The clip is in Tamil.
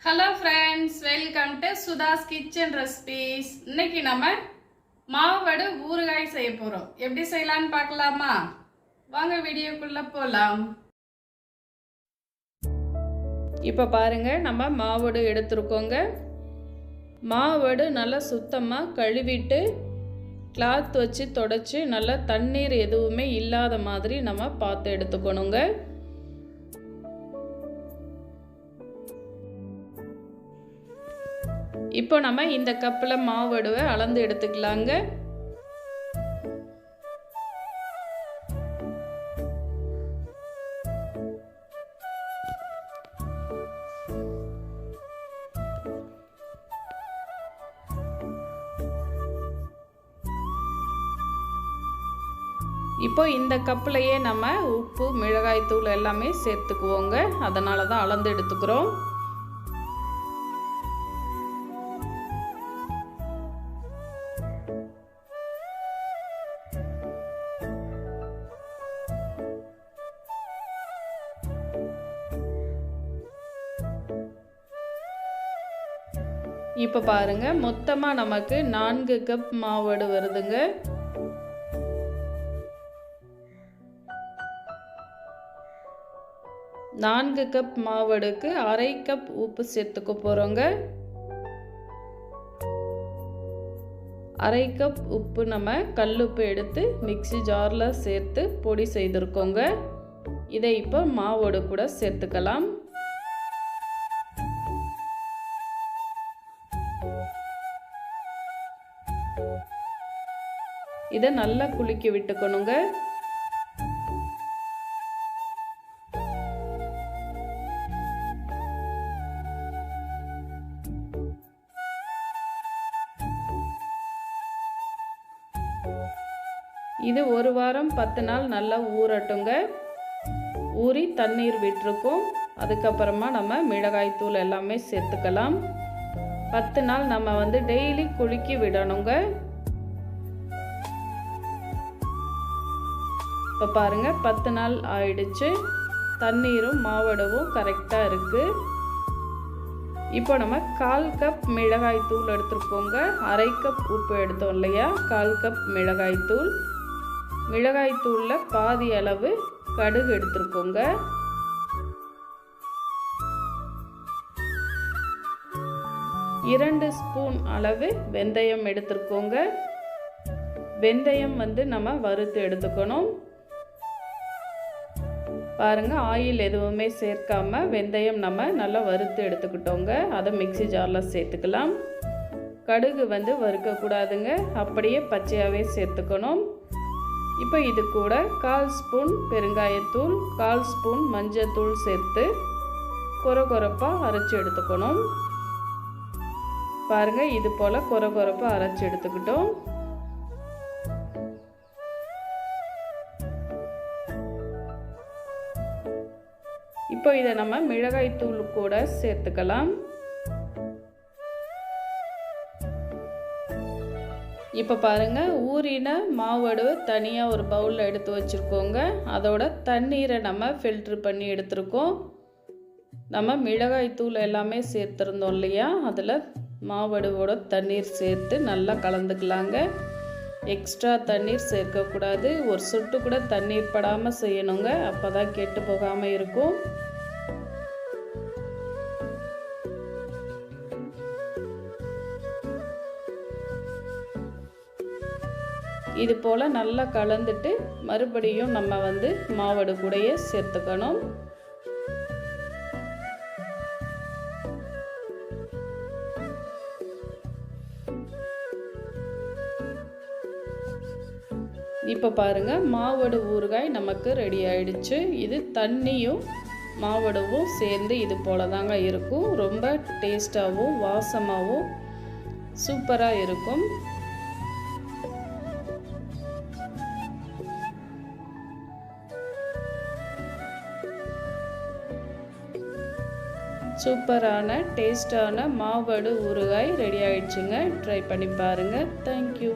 Hello friends, welcome to Sudha's kitchen recipes. இன்னைக்கு நம்ம மாவடு ஊறுகாய் செய்ய போகிறோம். எப்படி செய்யலான்னு பார்க்கலாமா? வாங்க வீடியோக்குள்ளே போகலாம். இப்போ பாருங்க, நம்ம மாவடு எடுத்துருக்கோங்க. மாவடு நல்லா சுத்தமாக கழுவிட்டு கிளாத் வச்சு தொடச்சி நல்லா தண்ணீர் எதுவுமே இல்லாத மாதிரி நம்ம பார்த்து எடுத்துக்கணுங்க. இப்போ நம்ம இந்த கப்பில் மாவடுவை அளந்து எடுத்துக்கலாங்க. இப்போ இந்த கப்பிலையே நம்ம உப்பு, மிளகாய் தூள் எல்லாமே சேர்த்துக்குவோங்க. அதனால தான் அளந்து எடுத்துக்கிறோம். இப்போ பாருங்க, மொத்தமாக நமக்கு 4 கப் மாவடு வருதுங்க. நான்கு கப் மாவடுக்கு 1/2 கப் உப்பு சேர்த்துக்க போகிறோங்க. 1/2 கப் உப்பு நம்ம கல்லுப்பு எடுத்து மிக்ஸி ஜாரில் சேர்த்து பொடி செய்திருக்கோங்க. இதை இப்போ மாவோடு கூட சேர்த்துக்கலாம். இதை நல்லா குலுக்கி விட்டுக்கணுங்க. இது 1 வாரம் 10 நாள் நல்லா ஊறட்டுங்க. ஊறி தண்ணீர் விட்டுருக்கும். அதுக்கப்புறமா நம்ம மிளகாய் தூள் எல்லாமே சேர்த்துக்கலாம். 10 நாள் நம்ம டெய்லி குலுக்கி விடணுங்க. இப்போ பாருங்கள், 10 நாள் ஆயிடுச்சு. தண்ணீரும் மாவடவும் கரெக்டாக இருக்குது. இப்போ நம்ம 1/4 கப் மிளகாய் தூள் எடுத்துருக்கோங்க. 1/2 கப் உப்பு எடுத்தோம் இல்லையா, 1/4 கப் மிளகாய் தூள். மிளகாய் தூளில் பாதி அளவு கடுகு எடுத்துருக்கோங்க. இரண்டு ஸ்பூன் அளவு வெந்தயம் எடுத்துருக்கோங்க. வெந்தயம் நம்ம வறுத்து எடுத்துக்கணும். பாருங்கள், ஆயில் எதுவுமே சேர்க்காம வெந்தயம் நம்ம நல்லா வறுத்து எடுத்துக்கிட்டோங்க. அதை மிக்ஸி ஜாரில் சேர்த்துக்கலாம். கடுகு வறுக்கக்கூடாதுங்க, அப்படியே பச்சையாகவே சேர்த்துக்கணும். இப்போ இது கூட 1/4 ஸ்பூன் பெருங்காயத்தூள், 1/4 ஸ்பூன் மஞ்சத்தூள் சேர்த்து கொரகொரப்பாக அரைச்சி எடுத்துக்கணும். பாருங்கள், இது போல் கொரகொரப்பாக அரைச்சி எடுத்துக்கிட்டோம். இப்போ இதை நம்ம மிளகாய் தூள் கூட சேர்த்துக்கலாம். இப்போ பாருங்கள், ஊறின மாவடு தனியாக ஒரு பவுலில் எடுத்து வச்சுருக்கோங்க. அதோட தண்ணீரை நம்ம ஃபில்ட்ரு பண்ணி எடுத்துருக்கோம். நம்ம மிளகாய் தூள் எல்லாமே சேர்த்துருந்தோம் இல்லையா, அதில் மாவடுவோட தண்ணீர் சேர்த்து நல்லா கலந்துக்கலாங்க. எக்ஸ்ட்ரா தண்ணீர் சேர்க்கக்கூடாது. ஒரு சொட்டு கூட தண்ணீர் படாமல் செய்யணுங்க. அப்போ தான் கெட்டு போகாமல் இருக்கும். இது போல் நல்லா கலந்துட்டு மறுபடியும் நம்ம மாவடு கூடயே சேர்த்துக்கணும். இப்போ பாருங்கள், மாவடு ஊறுகாய் நமக்கு ரெடி ஆயிடுச்சு. இது தண்ணியும் மாவடுவும் சேர்ந்து இது போல தாங்க இருக்கும். ரொம்ப டேஸ்டாகவும் வாசமாகவும் சூப்பராக இருக்கும். சூப்பரான டேஸ்டான மாவடு ஊறுகாய் ரெடி ஆயிடுச்சுங்க. ட்ரை பண்ணி பாருங்கள். தேங்க்யூ.